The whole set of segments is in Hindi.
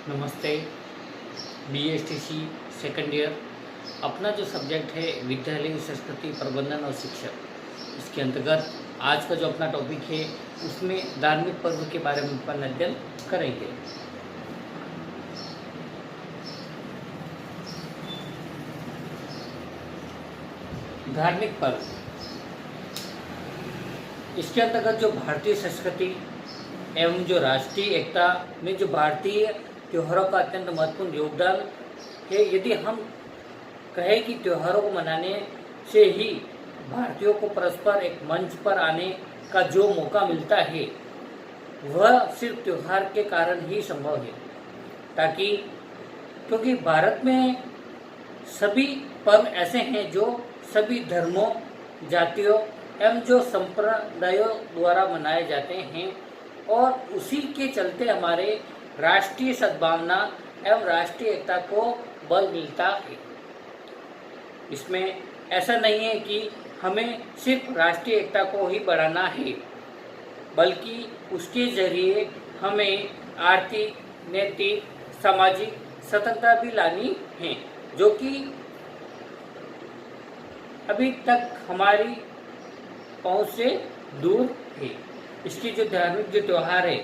नमस्ते। BSTC second year. अपना जो सब्जेक्ट है विद्यालयी संस्कृति प्रबंधन और शिक्षक, इसके अंतर्गत आज का जो अपना टॉपिक है उसमें धार्मिक पर्व के बारे में अपन अध्ययन करेंगे। धार्मिक पर्व, इसके अंतर्गत जो भारतीय संस्कृति एवं जो राष्ट्रीय एकता में जो भारतीय त्योहारों का अत्यंत महत्वपूर्ण योगदान है। यदि हम कहें कि त्योहारों को मनाने से ही भारतीयों को परस्पर एक मंच पर आने का जो मौका मिलता है वह सिर्फ त्योहार के कारण ही संभव है, ताकि क्योंकि भारत में सभी पर्व ऐसे हैं जो सभी धर्मों, जातियों एवं जो संप्रदायों द्वारा मनाए जाते हैं और उसी के चलते हमारे राष्ट्रीय सद्भावना एवं राष्ट्रीय एकता को बल मिलता है। इसमें ऐसा नहीं है कि हमें सिर्फ राष्ट्रीय एकता को ही बढ़ाना है, बल्कि उसके जरिए हमें आर्थिक, नैतिक, सामाजिक स्वतंत्रता भी लानी है, जो कि अभी तक हमारी पहुंच से दूर है। इसकी जो धार्मिक जो त्यौहार है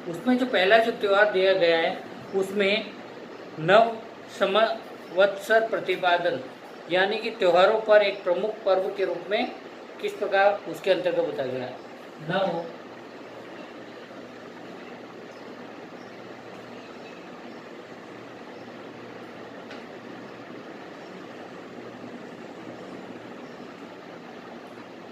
उसमें जो पहला जो त्यौहार दिया गया है उसमें नव संवत्सर प्रतिपादन यानी कि त्योहारों पर एक प्रमुख पर्व के रूप में किस प्रकार उसके अंतर्गत बताया गया है। नव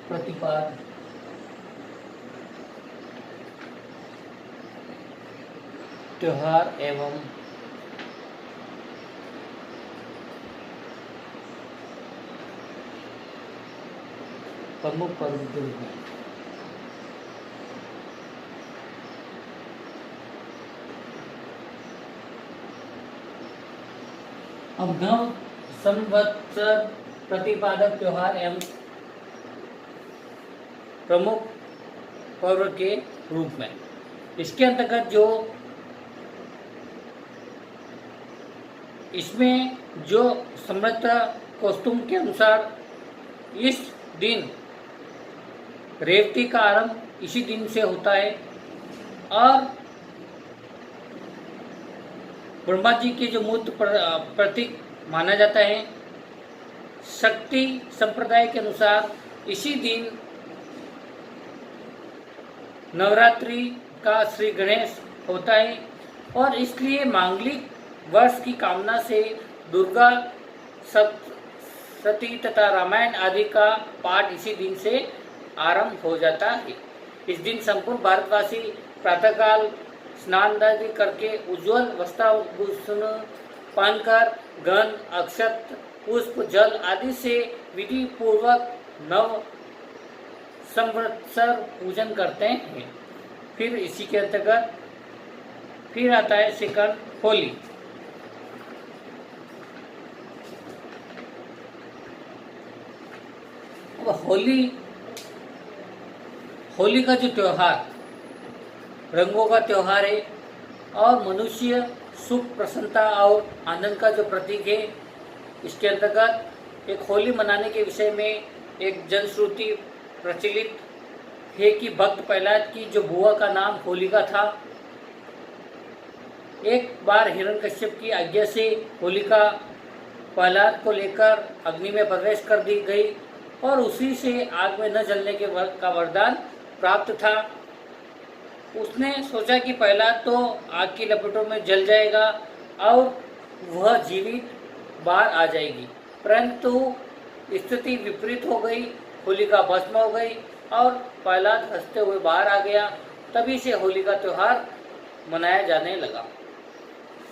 प्रतिपादन त्योहार एवं प्रमुख पर्व के रूप में अब नव संवत्सर प्रतिपादक त्योहार एवं प्रमुख पर्व के रूप में इसके अंतर्गत जो इसमें जो समृद्ध कौस्तुम के अनुसार इस दिन रेवती का आरंभ इसी दिन से होता है और ब्रह्मा जी के जो मूर्त प्रतीक माना जाता है। शक्ति संप्रदाय के अनुसार इसी दिन नवरात्रि का श्री गणेश होता है और इसलिए मांगलिक वर्ष की कामना से दुर्गा सप्तशती तथा रामायण आदि का पाठ इसी दिन से आरंभ हो जाता है। इस दिन संपूर्ण भारतवासी प्रातःकाल स्नान आदि करके उज्ज्वल वस्त्राभूषण पहनकर गन, अक्षत, पुष्प, जल आदि से विधि पूर्वक नव संवत्सर पूजन करते हैं। फिर इसी के अंतर्गत फिर आता है सेकंड होली। होली का जो त्योहार रंगों का त्योहार है और मनुष्य सुख, प्रसन्नता और आनंद का जो प्रतीक है। इसके अंतर्गत एक होली मनाने के विषय में एक जनश्रुति प्रचलित है कि भक्त प्रहलाद की जो बुआ का नाम होलिका था। एक बार हिरण्यकश्यप की आज्ञा से होलिका प्रहलाद को लेकर अग्नि में प्रवेश कर दी गई और उसी से आग में न जलने के का वरदान प्राप्त था। उसने सोचा कि प्रहलाद तो आग की लपटों में जल जाएगा और वह जीवित बाहर आ जाएगी, परंतु स्थिति विपरीत हो गई। होलिका भस्म हो गई और प्रहलाद हंसते हुए बाहर आ गया। तभी से होली का त्योहार मनाया जाने लगा।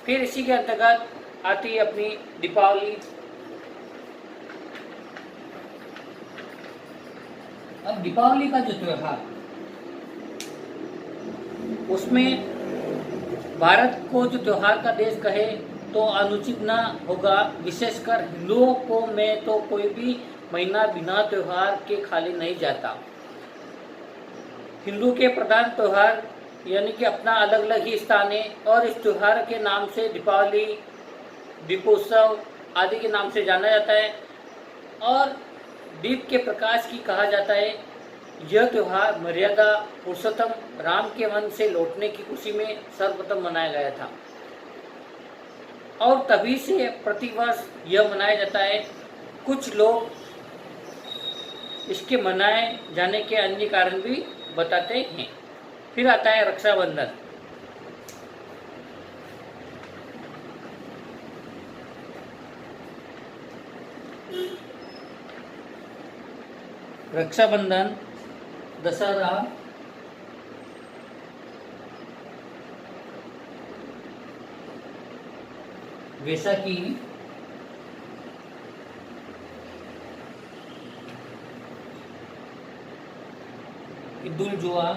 फिर इसी के अंतर्गत आती है अपनी दीपावली। अब दीपावली का जो त्योहार उसमें भारत को जो त्योहार का देश कहे तो अनुचित न होगा। विशेषकर हिंदुओं को में तो कोई भी महीना बिना त्योहार के खाली नहीं जाता। हिंदू के प्रधान त्योहार यानी कि अपना अलग अलग ही स्थान है और इस त्यौहार के नाम से दीपावली, दीपोत्सव आदि के नाम से जाना जाता है और दीप के प्रकाश की कहा जाता है। यह त्यौहार मर्यादा पुरुषोत्तम राम के वन से लौटने की खुशी में सर्वप्रथम मनाया गया था और तभी से प्रतिवर्ष यह मनाया जाता है। कुछ लोग इसके मनाए जाने के अन्य कारण भी बताते हैं। फिर आता है रक्षाबंधन। Rakshabandhan, Dussehra, Vaisakhi, Eid ul Zuha,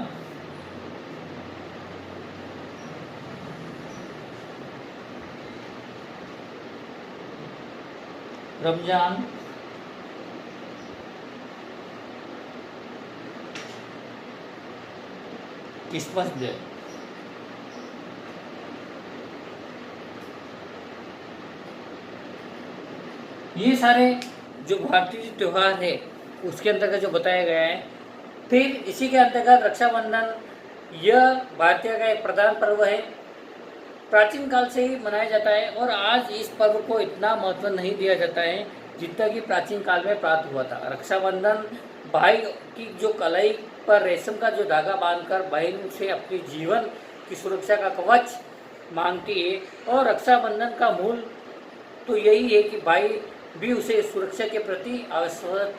Ramzan, Christmas day. ये सारे जो भारतीय त्यौहार है उसके अंतर्गत जो बताया गया है। फिर इसी के अंतर्गत रक्षाबंधन, यह भारतीय का एक प्रधान पर्व है। प्राचीन काल से ही मनाया जाता है और आज इस पर्व को इतना महत्व नहीं दिया जाता है जितना कि प्राचीन काल में प्राप्त हुआ था। रक्षाबंधन भाई की जो कलाई पर रेशम का जो धागा बांधकर बहन से अपने जीवन की सुरक्षा का कवच मांगती है और रक्षाबंधन का मूल तो यही है कि भाई भी उसे सुरक्षा के प्रति आश्वस्त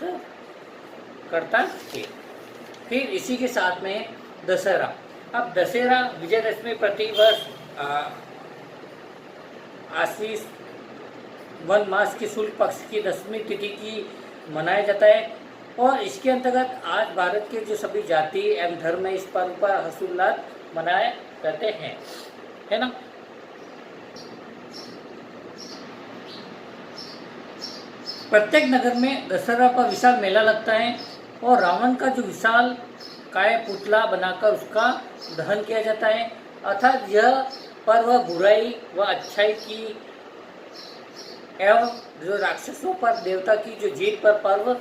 करता है। फिर इसी के साथ में दशहरा। अब दशहरा विजयदशमी प्रतिवर्ष आश्विन वन मास की शुक्ल पक्ष की 10वीं तिथि की मनाया जाता है और इसके अंतर्गत आज भारत के जो सभी जाति एवं धर्म में इस पर्व पर हर्षोल्लास मनाए जाते हैं, है ना। प्रत्येक नगर में दशहरा पर विशाल मेला लगता है और रावण का जो विशाल काय पुतला बनाकर उसका दहन किया जाता है। अर्थात यह पर्व बुराई व अच्छाई की एवं जो राक्षसों पर देवता की जो जीत पर पर्व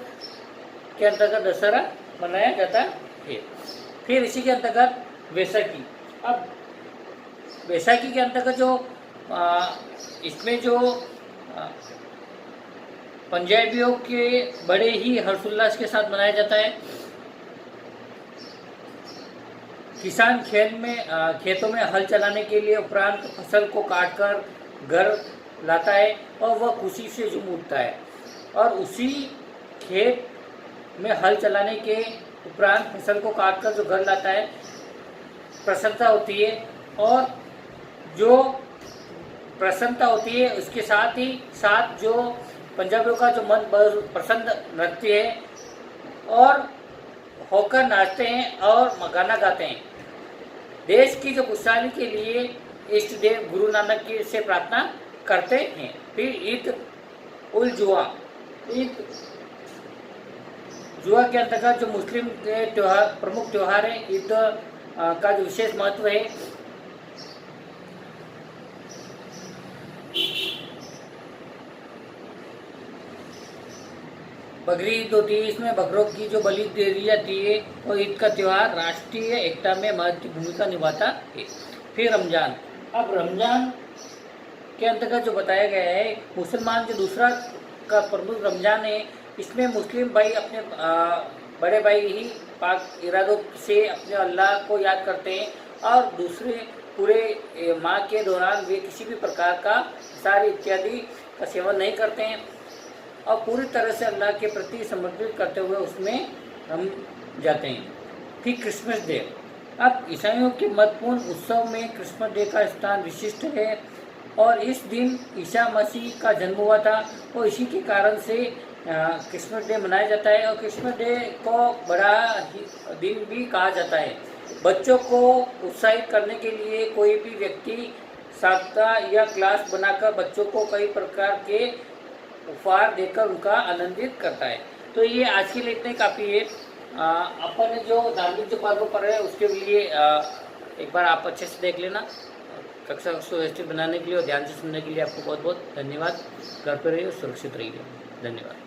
के अंतर्गत दशहरा मनाया जाता है। फिर इसी के अंतर्गत वैसाखी। अब वैसाखी के अंतर्गत जो इसमें जो पंजाबियों के बड़े ही हर्षोल्लास के साथ मनाया जाता है। किसान खेतों में हल चलाने के लिए उपरांत फसल को काटकर घर लाता है और वह खुशी से झूम उठता है और उसी खेत में हल चलाने के उपरांत फसल को काटकर जो घर लाता है प्रसन्नता होती है और जो प्रसन्नता होती है उसके साथ ही साथ जो पंजाबियों का जो मन प्रसन्न नृत्य है और होकर नाचते हैं और गाना गाते हैं। देश की जो खुशहाली के लिए इष्ट देव गुरु नानक की से प्रार्थना करते हैं। फिर ईद उल जुहा। ईद जुहा के अंतर्गत जो मुस्लिम के त्यौहार प्रमुख त्यौहार है, ईद का जो विशेष महत्व है। बकरी ईद होती है, इसमें बकरों की जो बलि दे दी जाती है और ईद का त्यौहार राष्ट्रीय एकता में महत्वपूर्ण भूमिका निभाता है। फिर रमजान। अब रमजान के अंतर्गत जो बताया गया है, मुसलमान जो दूसरा का प्रमुख रमजान है, इसमें मुस्लिम भाई अपने बड़े भाई ही पाक इरादों से अपने अल्लाह को याद करते हैं और दूसरे पूरे माह के दौरान वे किसी भी प्रकार का सारी इत्यादि का सेवन नहीं करते हैं और पूरी तरह से अल्लाह के प्रति समर्पित करते हुए उसमें हम जाते हैं। फिर क्रिसमस डे। अब ईसाइयों के महत्वपूर्ण उत्सव में क्रिसमस डे का स्थान विशिष्ट है और इस दिन ईसा मसीह का जन्म हुआ था और इसी के कारण से क्रिसमस डे मनाया जाता है और क्रिसमस डे को बड़ा दिन भी कहा जाता है। बच्चों को उत्साहित करने के लिए कोई भी व्यक्ति सप्ताह या क्लास बनाकर बच्चों को कई प्रकार के उपहार देकर उनका आनंदित करता है। तो ये आज के लिए इतने काफ़ी है। अपन जो धार्मिक जो पर्व पर है उसके लिए एक बार आप अच्छे से देख लेना। कक्षा को सुव्यवस्थित बनाने के लिए और ध्यान से सुनने के लिए आपको बहुत बहुत धन्यवाद। घर पर रहिए, सुरक्षित रहिए। धन्यवाद।